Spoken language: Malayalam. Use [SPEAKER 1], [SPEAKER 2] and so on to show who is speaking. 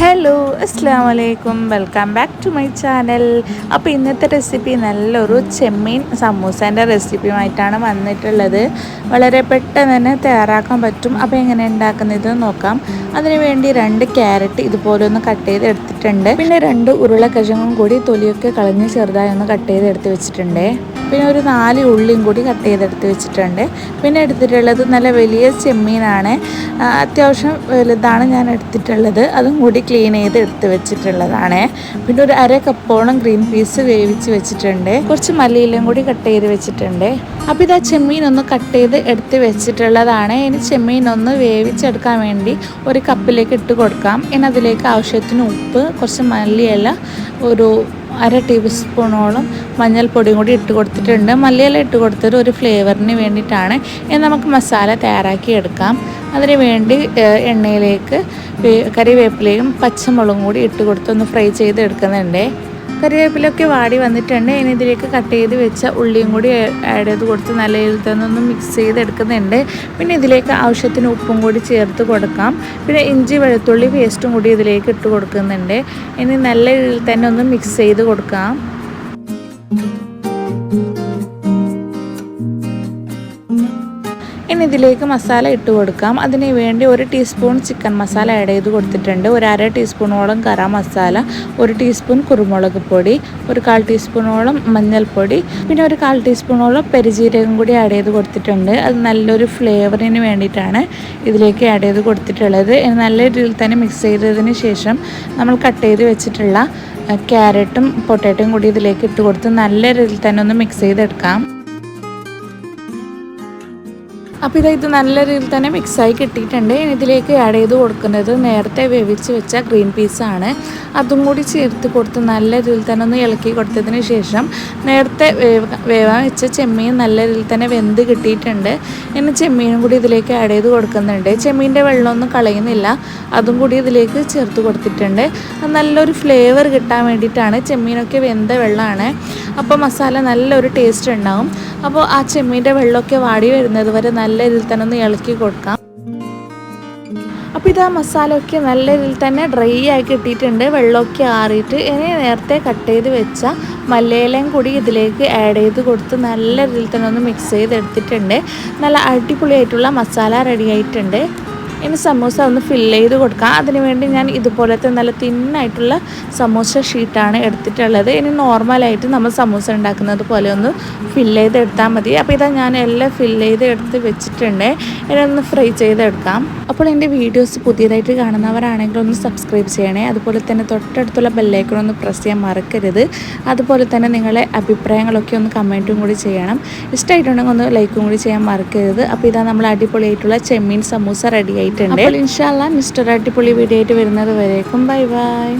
[SPEAKER 1] ഹലോ അസ്സലാമു അലൈക്കും welcome back to my channel. അപ്പോൾ ഇന്നത്തെ റെസിപ്പി നല്ലൊരു ചെമ്മീൻ സമൂസേൻ്റെ റെസിപ്പിയുമായിട്ടാണ് വന്നിട്ടുള്ളത്. വളരെ പെട്ടെന്ന് തന്നെ തയ്യാറാക്കാൻ പറ്റും. അപ്പോൾ എങ്ങനെ ഉണ്ടാക്കുന്നത് നോക്കാം. അതിനു വേണ്ടി 2 ക്യാരറ്റ് ഇതുപോലെ ഒന്ന് കട്ട് ചെയ്ത് എടുത്തിട്ടുണ്ട്. പിന്നെ 2 ഉരുളക്കിഴങ്ങും കൂടി തൊലിയൊക്കെ കളഞ്ഞ് ചെറുതായി ഒന്ന് കട്ട് ചെയ്ത് എടുത്ത് വെച്ചിട്ടുണ്ട്. പിന്നെ ഒരു 4 ഉള്ളിയും കൂടി കട്ട് ചെയ്തെടുത്ത് വെച്ചിട്ടുണ്ട്. പിന്നെ എടുത്തിട്ടുള്ളത് നല്ല വലിയ ചെമ്മീനാണ്, അത്യാവശ്യം വലുതാണ് ഞാൻ എടുത്തിട്ടുള്ളത്. അതും കൂടി ക്ലീൻ ചെയ്ത് എടുത്ത് വെച്ചിട്ടുള്ളതാണ്. പിന്നെ ഒരു 1/2 കപ്പോളം ഗ്രീൻ പീസ് വേവിച്ച് വെച്ചിട്ടുണ്ട്. കുറച്ച് മല്ലിയിലയും കൂടി കട്ട് ചെയ്ത് വെച്ചിട്ടുണ്ട്. അപ്പോൾ ഇതാ ചെമ്മീൻ ഒന്ന് കട്ട് ചെയ്ത് എടുത്ത് വെച്ചിട്ടുള്ളതാണ്. ഇനി ചെമ്മീൻ ഒന്ന് വേവിച്ചെടുക്കാൻ വേണ്ടി ഒരു കപ്പിലേക്ക് ഇട്ട് കൊടുക്കാം. ഇനി അതിലേക്ക് ആവശ്യത്തിന് ഉപ്പ്, കുറച്ച് മല്ലിയില, ഒരു 1/2 ടീസ്പൂണോളം മഞ്ഞൾപ്പൊടിയും കൂടി ഇട്ട് കൊടുത്തിട്ടുണ്ട്. മല്ലിയില ഇട്ട് കൊടുത്തത് ഒരു ഫ്ലേവറിന് വേണ്ടിയിട്ടാണ്. ഇനി നമുക്ക് മസാല തയ്യാറാക്കി എടുക്കാം. അതിന് വേണ്ടി എണ്ണയിലേക്ക് കറിവേപ്പിലയും പച്ചമുളകും കൂടി ഇട്ട് കൊടുത്തൊന്ന് ഫ്രൈ ചെയ്ത് എടുക്കുന്നുണ്ട്. കറിവേപ്പിലൊക്കെ വാടി വന്നിട്ടുണ്ട്. ഇനി ഇതിലേക്ക് കട്ട് ചെയ്ത് വെച്ച ഉള്ളിയും കൂടി ആഡ് ചെയ്ത് കൊടുത്ത് നല്ല രീതിയിൽ തന്നെ ഒന്ന് മിക്സ് ചെയ്തെടുക്കുന്നുണ്ട്. പിന്നെ ഇതിലേക്ക് ആവശ്യത്തിന് ഉപ്പും കൂടി ചേർത്ത് കൊടുക്കാം. പിന്നെ ഇഞ്ചി വെളുത്തുള്ളി പേസ്റ്റും കൂടി ഇതിലേക്ക് ഇട്ട് കൊടുക്കുന്നുണ്ട്. ഇനി നല്ല രീതിയിൽ തന്നെ ഒന്ന് മിക്സ് ചെയ്ത് കൊടുക്കാം. ഇനി ഇതിലേക്ക് മസാല ഇട്ട് കൊടുക്കാം. അതിന് വേണ്ടി 1 ടീസ്പൂൺ ചിക്കൻ മസാല ആഡ് ചെയ്ത് കൊടുത്തിട്ടുണ്ട്. ഒരു 1/2 ടീസ്പൂണോളം ഗരം മസാല, 1 ടീസ്പൂൺ കുരുമുളക് പൊടി, ഒരു 1/4 ടീസ്പൂണോളം മഞ്ഞൾപ്പൊടി, പിന്നെ ഒരു 1/4 ടീസ്പൂണോളം പെരുജീരകം കൂടി ആഡ് ചെയ്ത് കൊടുത്തിട്ടുണ്ട്. അത് നല്ലൊരു ഫ്ലേവറിന് വേണ്ടിയിട്ടാണ് ഇതിലേക്ക് ആഡ് ചെയ്ത് കൊടുത്തിട്ടുള്ളത്. നല്ല രീതിയിൽ തന്നെ മിക്സ് ചെയ്തതിന് ശേഷം നമ്മൾ കട്ട് ചെയ്ത് വെച്ചിട്ടുള്ള ക്യാരറ്റും പൊട്ടാറ്റോയും കൂടി ഇതിലേക്ക് ഇട്ട് കൊടുത്ത് നല്ല രീതിയിൽ തന്നെ ഒന്ന് മിക്സ് ചെയ്തെടുക്കാം. അപ്പോൾ ഇത് നല്ല രീതിയിൽ തന്നെ മിക്സായി കിട്ടിയിട്ടുണ്ട്. ഇനി ഇതിലേക്ക് ആഡ് ചെയ്ത് കൊടുക്കുന്നത് നേരത്തെ വേവിച്ച് വെച്ച ഗ്രീൻ പീസാണ്. അതും കൂടി ചേർത്ത് കൊടുത്ത് നല്ല രീതിയിൽ തന്നെ ഒന്ന് ഇളക്കി കൊടുത്തതിന് ശേഷം നേരത്തെ വേവാൻ വെച്ച ചെമ്മീൻ നല്ല രീതിയിൽ തന്നെ വെന്ത് കിട്ടിയിട്ടുണ്ട്. ഇനി ചെമ്മീനും കൂടി ഇതിലേക്ക് ആഡ് ചെയ്ത് കൊടുക്കുന്നുണ്ട്. ചെമ്മീൻ്റെ വെള്ളമൊന്നും കളയുന്നില്ല, അതും കൂടി ഇതിലേക്ക് ചേർത്ത് കൊടുത്തിട്ടുണ്ട്. നല്ലൊരു ഫ്ലേവർ കിട്ടാൻ വേണ്ടിയിട്ടാണ്. ചെമ്മീനൊക്കെ വെന്ത വെള്ളമാണ്, അപ്പോൾ മസാല നല്ലൊരു ടേസ്റ്റ് ഉണ്ടാകും. അപ്പോൾ ആ ചെമ്മീൻ്റെ വെള്ളമൊക്കെ വാടി വരുന്നത് വരെ നല്ല രീതിയിൽ തന്നെ ഒന്ന് ഇളക്കി കൊടുക്കാം. അപ്പോൾ ഇത് ആ മസാലയൊക്കെ നല്ല രീതിയിൽ തന്നെ ഡ്രൈ ആയി കിട്ടിയിട്ടുണ്ട്. വെള്ളമൊക്കെ ആറിയിട്ട് ഇനി നേരത്തെ കട്ട് ചെയ്ത് വെച്ച മല്ലിയിലയും കൂടി ഇതിലേക്ക് ആഡ് ചെയ്ത് കൊടുത്ത് നല്ല രീതിയിൽ തന്നെ ഒന്ന് മിക്സ് ചെയ്തെടുത്തിട്ടുണ്ട്. നല്ല അടിപൊളിയായിട്ടുള്ള മസാല റെഡി ആയിട്ടുണ്ട്. ഇനി സമൂസ ഒന്ന് ഫില്ല് ചെയ്ത് കൊടുക്കാം. അതിനുവേണ്ടി ഞാൻ ഇതുപോലത്തെ നല്ല തിന്നായിട്ടുള്ള സമൂസ ഷീറ്റാണ് എടുത്തിട്ടുള്ളത്. ഇനി നോർമലായിട്ട് നമ്മൾ സമൂസ ഉണ്ടാക്കുന്നത് പോലെ ഒന്ന് ഫില്ല് ചെയ്തെടുത്താൽ മതി. അപ്പോൾ ഇതാ ഞാൻ എല്ലാം ഫില്ല് ചെയ്ത് എടുത്ത് വെച്ചിട്ടുണ്ട്. ഇനി ഒന്ന് ഫ്രൈ ചെയ്തെടുക്കാം. അപ്പോൾ എൻ്റെ വീഡിയോസ് പുതിയതായിട്ട് കാണുന്നവരാണെങ്കിൽ ഒന്ന് സബ്സ്ക്രൈബ് ചെയ്യണേ. അതുപോലെ തന്നെ തൊട്ടടുത്തുള്ള ബെല്ലൈക്കൺ ഒന്ന് പ്രസ് ചെയ്യാൻ മറക്കരുത്. അതുപോലെ തന്നെ നിങ്ങളെ അഭിപ്രായങ്ങളൊക്കെ ഒന്ന് കമൻറ്റും കൂടി ചെയ്യണം. ഇഷ്ടമായിട്ടുണ്ടെങ്കിൽ ഒന്ന് ലൈക്കും കൂടി ചെയ്യാൻ മറക്കരുത്. അപ്പോൾ ഇതാ നമ്മൾ അടിപൊളിയായിട്ടുള്ള ചെമ്മീൻ സമൂസ റെഡി ആയിട്ടുണ്ട്. അപ്പോൾ ഇൻഷാ അല്ലാഹ് നെക്സ്റ്റ് അടിപൊളി വീഡിയോ ആയിട്ട് വരുന്നത് വരേക്കും ബൈ ബൈ.